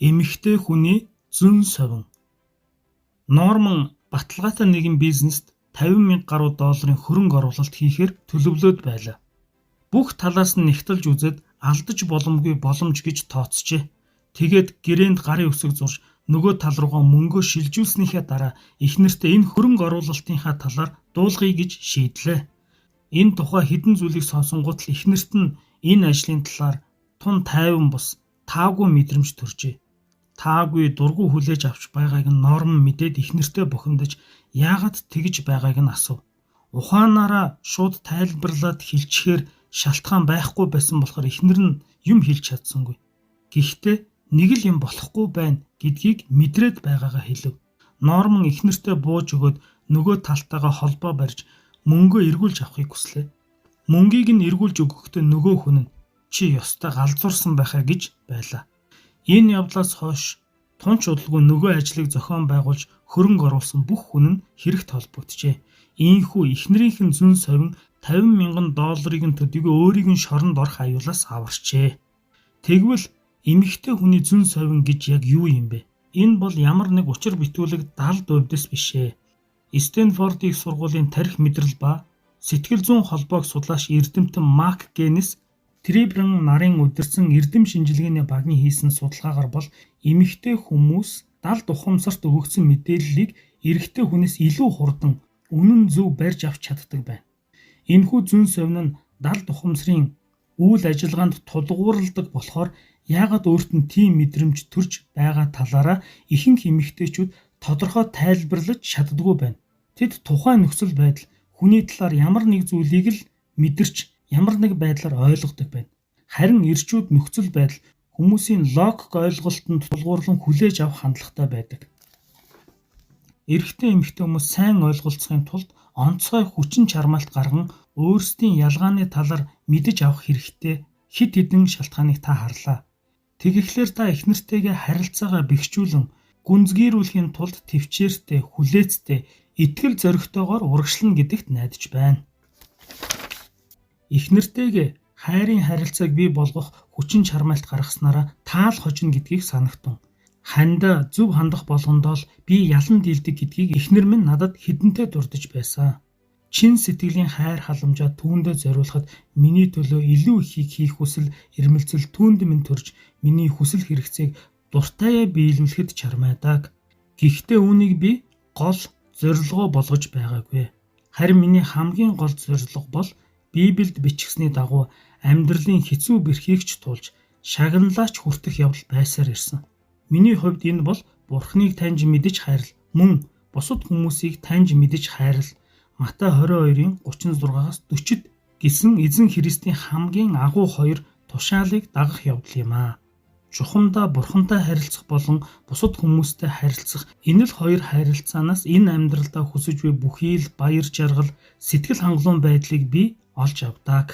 Эмэгтэй хүний зөн совин. Норман баталгаатай нэгэн бизнест 50,000 гаруй долларын хөрөнгө оруулалт хийхээр төлөвлөөд байлаа. Бүх талаас нь нэгтэлж үзээд алдаж боломгүй боломж гэж тооцжээ. Тэгээд гэрээнд гарын үсэг зурж нөгөө тал руугаа мөнгөө шилжүүлснийхээ дараа эхнэртээ энэ хөрөнгө оруулалтынхаа талаар дуулгая гэж шийдлээ. Энэ тухай хэдэн зүйлийг сонсонгууд л эхнэрт нь энэ ажлын талаар тун тайван бус таагүй мэдрэмж төржээ. Таагүй дургүй хүлээж авч байгааг нь Норман мэдээд эхнэртээ бухимдаж яагаад тэгж байгааг нь асуув. Ухаанаараа шууд тайлбарлаад хэлчихээр шалтгаан байхгүй байсан болохоор эхнэр нь юм хэлж чадсангүй. Гэхдээ нэг л юм болохгүй байна гэдгийг мэдрээд байгаагаа хэлв. Норман эхнэртээ бууж өгөөд нөгөө талтайгаа холбоо барьж мөнгөө эргүүлж авахыг хүслээ. Мөнгийг нь эргүүлж өгөхдөө нөгөө хүн нь чи ёстой галзуурсан байхаа гэж байлаа. Энэ явдлаас хойш тунч удалгүй нөгөө ажлыг зохион байгуулж хөрөнгө оруулсан бүх хүн нь хэрэгт холбогджээ. Ийхүү эхнэрийнхэн зөн совин 50,000 долларыг нь төдийгүй өөрийг нь шоронд орох аюулаас аварчээ. Тэгвэл эмэгтэй хүний зөн совин гэж яг юу юм бэ? Энэ бол ямар нэг учир битүүлэг далд өвдөс бишээ. Стэнфордын сургуулийн тарих мэдрэл ба сэтгэл зүйн холбоог судлаач эрдэмтэн Мак Генис Трибран нарын удирдсан эрдэм шинжилгээний багийн хийсэн судалгаагаар бол эмэгтэй хүмүүс далд ухамсарт өгөгдсөн мэдээллийг эрэгтэй хүнээс илүү хурдан үнэн зөв барьж авч чаддаг байна. Энэхүү зөн совин нь далд ухамсарын үйл ажиллагаанд тулгуурладаг болохоор яагаад өөрт нь тийм мэдрэмж төрж байгаа талаараа ихэнх эмэгтэйчүүд тодорхой тайлбарлаж чаддаггүй байна. Тэд тухайн нөхцөл байдал хүний талаар ямар нэг зүйлийг л мэдэрч ямар нэг байдлаар ойлгодог байна. Харин эрчүүд нөхцөл байдал хүмүүсийн логик ойлголтод тулгуурлан хүлээж авах хандлагатай байдаг. Эрэгтэй эмэгтэй хүмүүс сайн ойлголцохын тулд онцгой хүчин чармаалт гарган өөрсдийн ялгааны талаар мэдэж авах хэрэгтэй хэд хэдэн шалтгааныг та харлаа. Тэгэхлээр та эхнэртэйгээ харилцаагаа бэхжүүлэн гүнзгийрүүлэхийн тулд төвчээртэй, хүлээцтэй, итгэл зоригтойгоор урагшлана гэдэгт найдаж байна. Эхнэртэйгээ хайрын харилцааг бий болгох хүчин чармаалт гаргаснараа таал хожно гэдгийг санагтун. Хандаа зөв хандах болгондоо л би ялан дийлдэг гэдгийг эхнэр минь надад хэдэнтэй дурдж байсан. Чин сэтгэлийн хайр халамжаа түүндээ зориулахад миний төлөө илүү ихийг хийх хүсэл эрмэлзэл түүнд минь төрж миний хүсэл хэрэгцээг дуртайгаа биелүүлэхэд чармайдаг. Гэхдээ үүнийг би гол зорилгоо болгож байгаагүй. Харин миний хамгийн гол зорилго бол Библиэд бичигсний дагуу амьдралын хэцүү бэрхийг ч тулж шагналаач хүртэх явдал байсаар ирсэн. Миний хувьд энэ бол Бурхныг таньж мэдэж хайрал, мөн бусад хүмүүсийг таньж мэдэж хайрал. Матай 22-ын 36-аас 40-д гэсэн эзэн Христийн хамгийн агуу хоёр тушаалыг дагах явдал юм аа. Чухамдаа Бурхантай харилцах болон бусад хүмүүстэй харилцах энэ л хоёр харилцаанаас энэ амьдралдаа хүсэж буй бүхий л баяр жаргал, сэтгэл хангалуун байдлыг би олж авдаг.